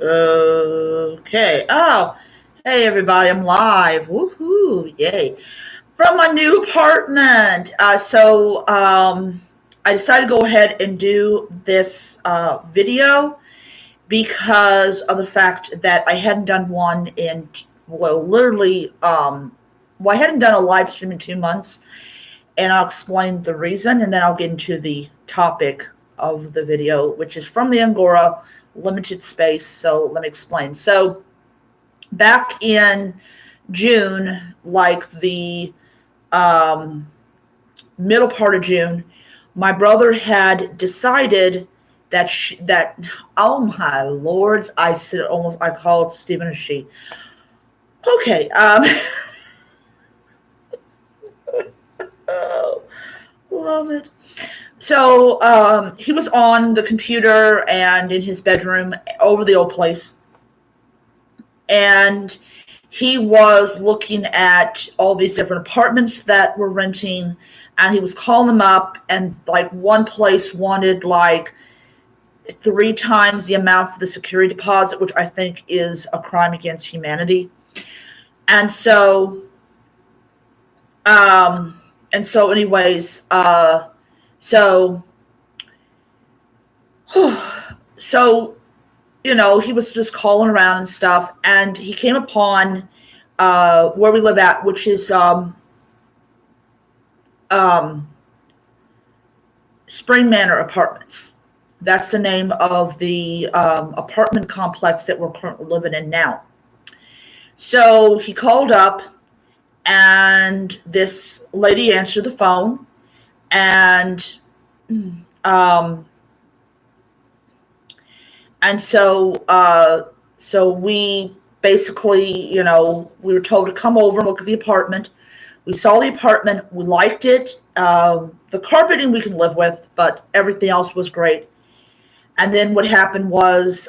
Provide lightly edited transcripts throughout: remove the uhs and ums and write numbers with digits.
Okay. Oh, hey everybody, I'm live. Woohoo! Yay! From my new apartment. I decided to go ahead and do this video because of the fact that I hadn't done one in literally I hadn't done a live stream in 2 months, and I'll explain the reason, and then I'll get into the topic of the video, which is from the Agora limited space. So let me explain. So back in June, like the um, middle part of June, my brother had decided that oh my lords, I called Stephen a she. Okay, oh, love it. So he was on the computer and in his bedroom over the old place, and he was looking at all these different apartments that were renting, and he was calling them up, and like one place wanted like 3 times the amount for the security deposit, which I think is a crime against humanity. And so um and so anyways so so he was just calling around and stuff, and he came upon where we live at, which is um, Spring Manor Apartments. That's the name of the apartment complex that we're currently living in now. So he called up, and this lady answered the phone, and um, so we basically, we were told to come over and look at the apartment. We saw the apartment. We liked it. The carpeting we can live with, but everything else was great. And then what happened was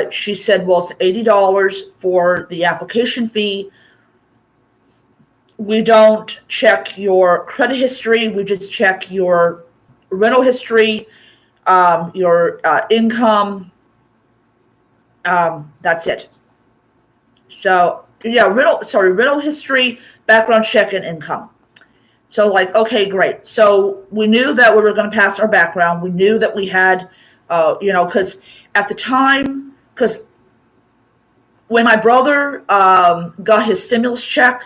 she said, well, it's $80 for the application fee. We don't check your credit history. We just check your rental history, your income. That's it. So yeah, rental history, background check, and income. So like, okay, great. So we knew that we were going to pass our background. We knew that we had, because at the time, because when my brother got his stimulus check,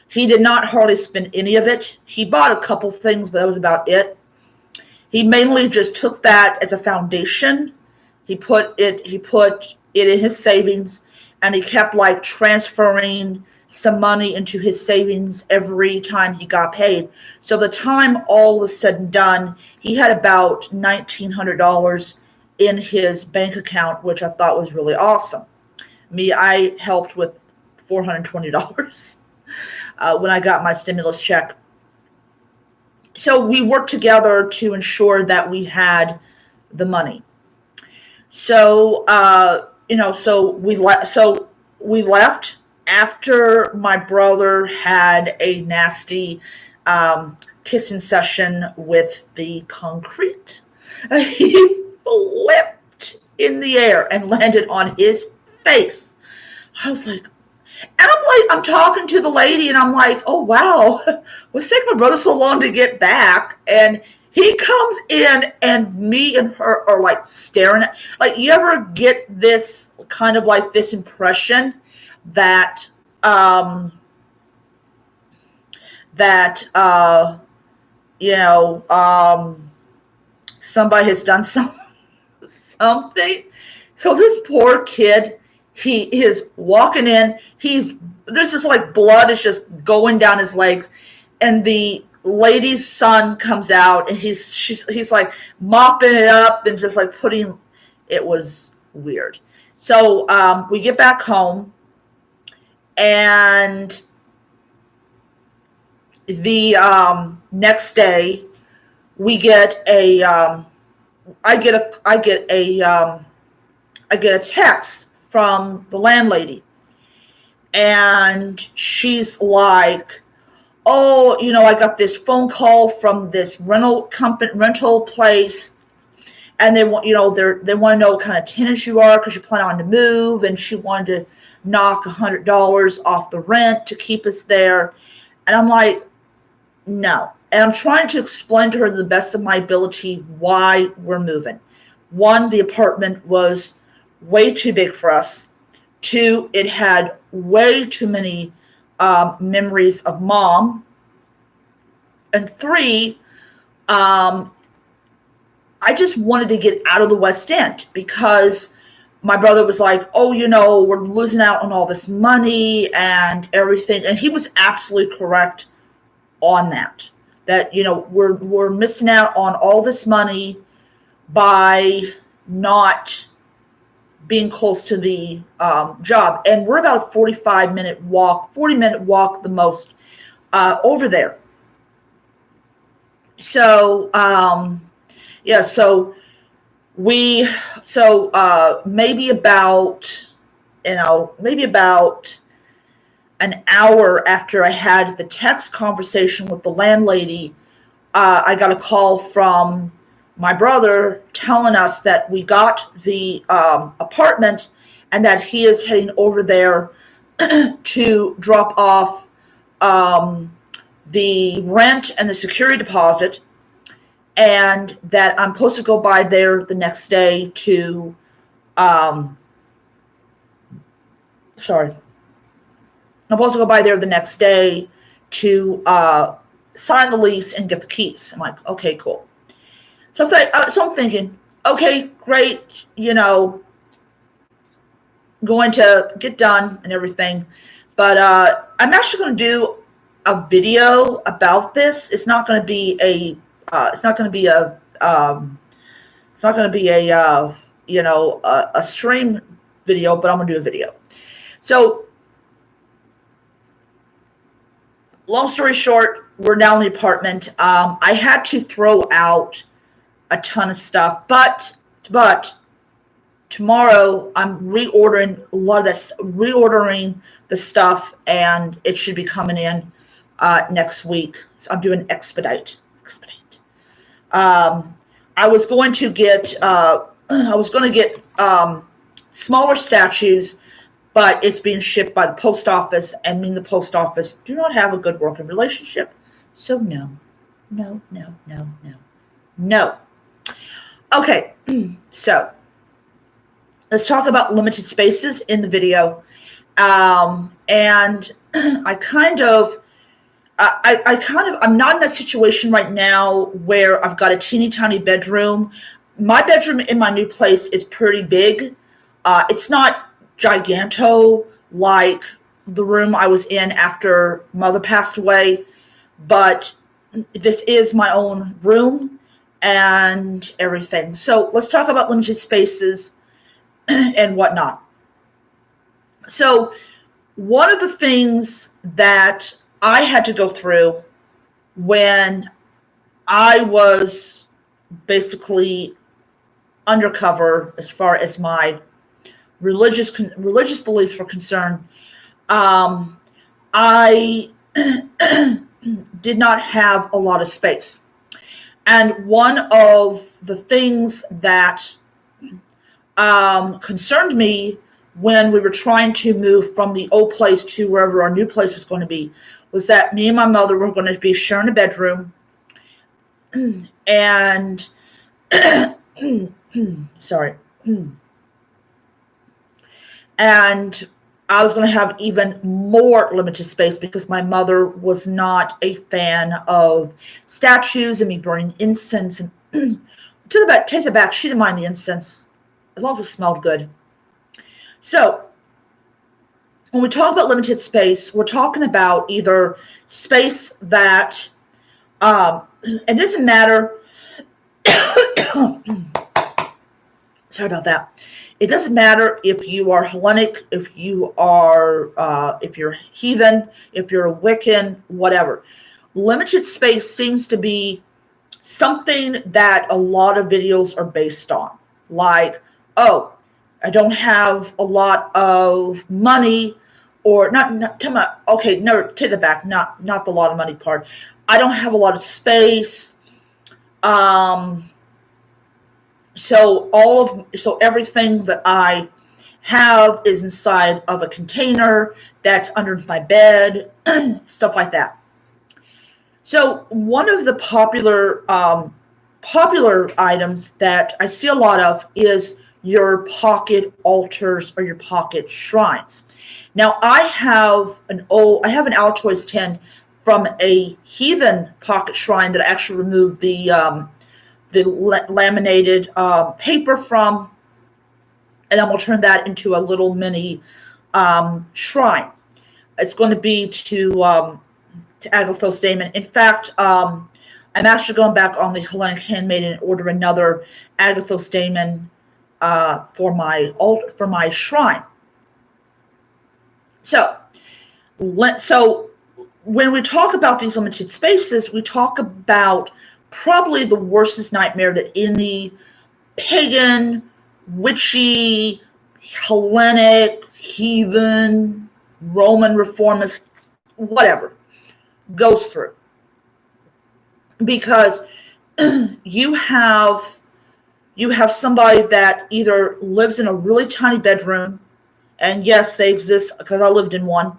he did not hardly spend any of it. He bought a couple things, but that was about it. He mainly just took that as a foundation. He put it in his savings, and he kept like transferring some money into his savings every time he got paid. So the time all was said and done, he had about $1,900 in his bank account, which I thought was really awesome. I helped with $420 when I got my stimulus check. So we worked together to ensure that we had the money. So so we left after my brother had a nasty kissing session with the concrete. He flipped in the air and landed on his face. I was like, and I'm talking to the lady, and I'm like, oh wow, what's taking my brother so long to get back? And he comes in, and me and her are like staring at, like, you ever get this kind of like this impression that that somebody has done something. So this poor kid, he is walking in. There's just like blood is just going down his legs, and the lady's son comes out, and he's like mopping it up and just like putting. It was weird. So we get back home, and the next day we get I get a text from the landlady, and she's like, oh, I got this phone call from this rental place, and they want, they want to know what kind of tenants you are because you plan on to move, and she wanted to knock $100 off the rent to keep us there. And I'm like, no. And I'm trying to explain to her to the best of my ability why we're moving. One, the apartment was way too big for us. Two, it had way too many memories of mom. And three, I just wanted to get out of the West End because my brother was like, oh, we're losing out on all this money and everything. And he was absolutely correct on that. That, we're missing out on all this money by not being close to the job. And we're about a 40-minute walk the most over there. So, so maybe about an hour after I had the text conversation with the landlady, I got a call from my brother telling us that we got the apartment and that he is heading over there to drop off the rent and the security deposit, and that I'm supposed to go by there the next day to I'm supposed to go by there the next day to sign the lease and get the keys. I'm like, okay, cool. So I'm thinking, okay, great, going to get done and everything. But I'm actually going to do a video about this. It's not going to be a a stream video, but I'm going to do a video. So, long story short, we're now in the apartment. I had to throw out a ton of stuff, but tomorrow I'm reordering the stuff, and it should be coming in next week. So I'm doing expedite. I was going to get smaller statues, but it's being shipped by the post office, and me and the post office do not have a good working relationship. So no. Okay, so let's talk about limited spaces in the video. And I'm not in that situation right now where I've got a teeny tiny bedroom. My bedroom in my new place is pretty big. It's not giganto like the room I was in after mother passed away, but this is my own room and everything. So let's talk about limited spaces and whatnot. So one of the things that I had to go through when I was basically undercover as far as my religious beliefs were concerned, I did not have a lot of space. And one of the things that concerned me when we were trying to move from the old place to wherever our new place was going to be was that me and my mother were going to be sharing a bedroom, and and I was going to have even more limited space because my mother was not a fan of statues and me burning incense. And take it back, she didn't mind the incense as long as it smelled good. So when we talk about limited space, we're talking about either space that, it doesn't matter. Sorry about that. It doesn't matter if you are Hellenic, if you're heathen, if you're a Wiccan, whatever. Limited space seems to be something that a lot of videos are based on. Like, oh, I don't have a lot of money, or not okay, no, take it back, not the lot of money part. I don't have a lot of space. So everything that I have is inside of a container that's under my bed, stuff like that. So one of the popular items that I see a lot of is your pocket altars or your pocket shrines. Now I have an Altoids tin from a heathen pocket shrine that I actually removed the laminated paper from, and I'm gonna turn that into a little mini shrine. It's going to be to Agathos Daemon. In fact, I'm actually going back on the Hellenic Handmaiden and order another Agathos Daemon for my shrine. So when we talk about these limited spaces, we talk about probably the worstest nightmare that any pagan, witchy, Hellenic, heathen, Roman reformist, whatever, goes through. Because you have somebody that either lives in a really tiny bedroom, and yes, they exist because I lived in one,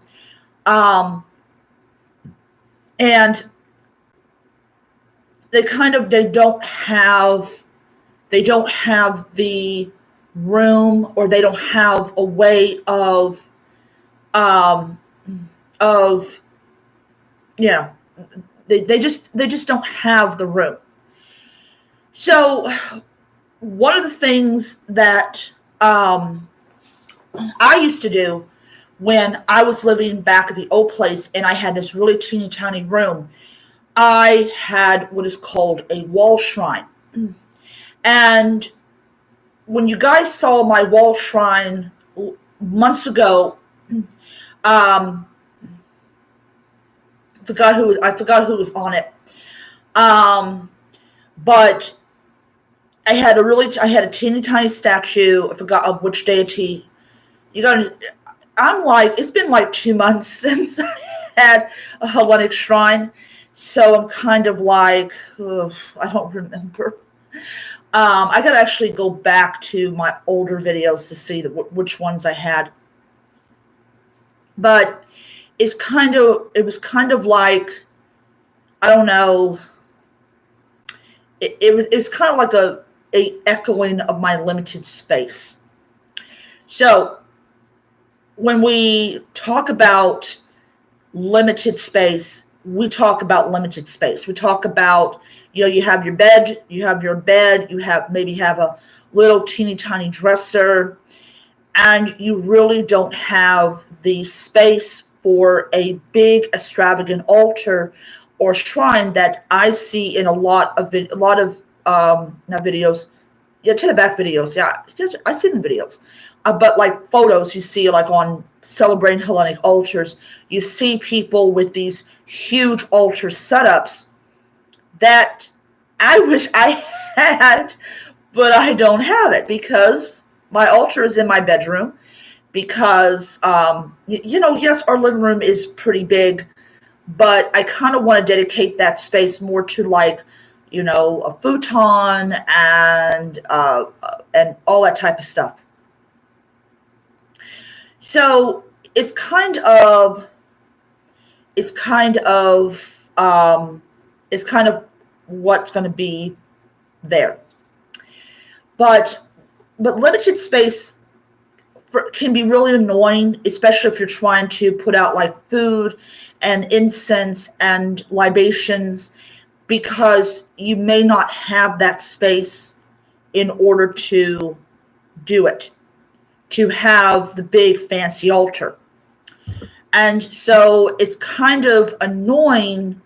and they don't have the room, or they don't have a way um, of you know they just don't have the room. So one of the things that I used to do when I was living back at the old place and I had this really teeny tiny room, I had what is called a wall shrine. And when you guys saw my wall shrine months ago, I forgot who was on it. But I had a teeny tiny statue. I forgot of which deity. I'm like, it's been like 2 months since I had a Hellenic shrine, so I'm kind of like, ugh, I don't remember. I gotta actually go back to my older videos to see which ones I had. But it was kind of like, I don't know. It was kind of like a echoing of my limited space. So when we talk about limited space, we talk about limited space. We talk about, you have your bed, you have maybe have a little teeny tiny dresser, and you really don't have the space for a big extravagant altar or shrine that I see in a lot of not videos, yeah, to the back videos, yeah, I see the videos, but like photos you see like on celebrating Hellenic altars, you see people with these huge altar setups that I wish I had, but I don't have it because my altar is in my bedroom. Because yes, our living room is pretty big, but I kind of want to dedicate that space more to like, a futon and all that type of stuff. So it's kind of what's going to be there. But limited space can be really annoying, especially if you're trying to put out like food and incense and libations, because you may not have that space in order to do it, to have the big fancy altar. And so it's kind of annoying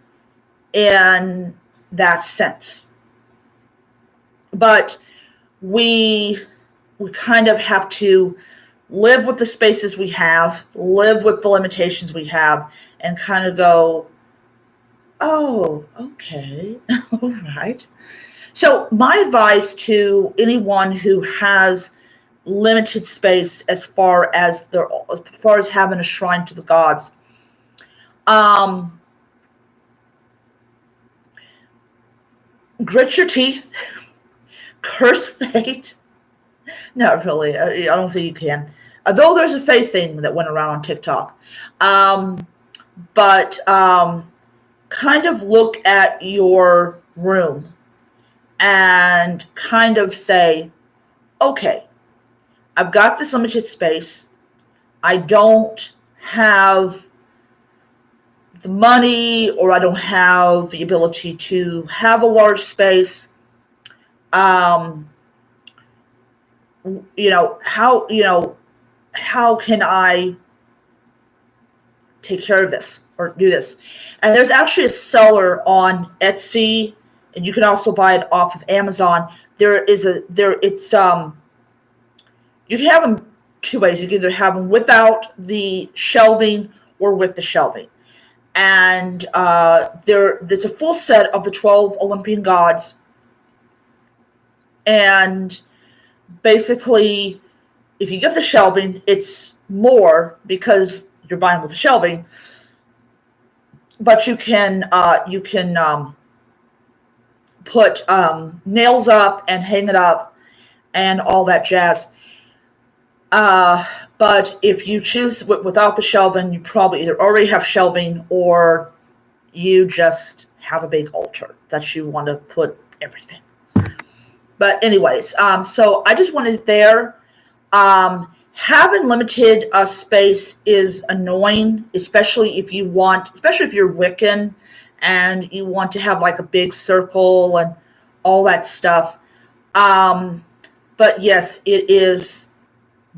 in that sense. But we kind of have to live with the spaces we have, live with the limitations we have, and kind of go, oh, okay, all right. So my advice to anyone who has limited space as far as having a shrine to the gods, grit your teeth, Curse fate? Not really. I don't think you can. Although there's a faith thing that went around on TikTok. Um, but kind of look at your room and kind of say, okay, I've got this limited space. I don't have the money, or I don't have the ability to have a large space. Um, how can I take care of this or do this? And there's actually a seller on Etsy, and you can also buy it off of Amazon. You can have them two ways. You can either have them without the shelving or with the shelving. And there's a full set of the 12 Olympian gods. And basically, if you get the shelving, it's more because you're buying with the shelving. But you can put nails up and hang it up and all that jazz. But if you choose without the shelving, you probably either already have shelving or you just have a big altar that you want to put everything. But anyways, so I just wanted it there. Having limited space is annoying, especially if you're Wiccan and you want to have like a big circle and all that stuff. But yes, it is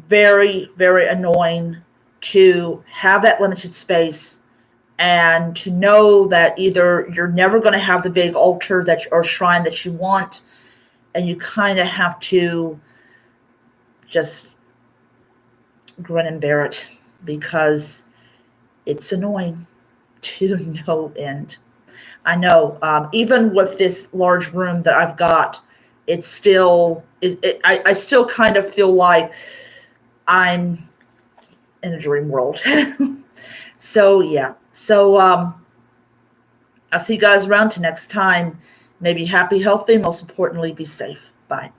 very, very annoying to have that limited space and to know that either you're never going to have the big altar or shrine that you want, and you kind of have to just grin and bear it because it's annoying to no end. I know, even with this large room that I've got, it's still, I still kind of feel like I'm in a dream world. So yeah. So I'll see you guys around to next time. Maybe happy, healthy, most importantly, be safe. Bye.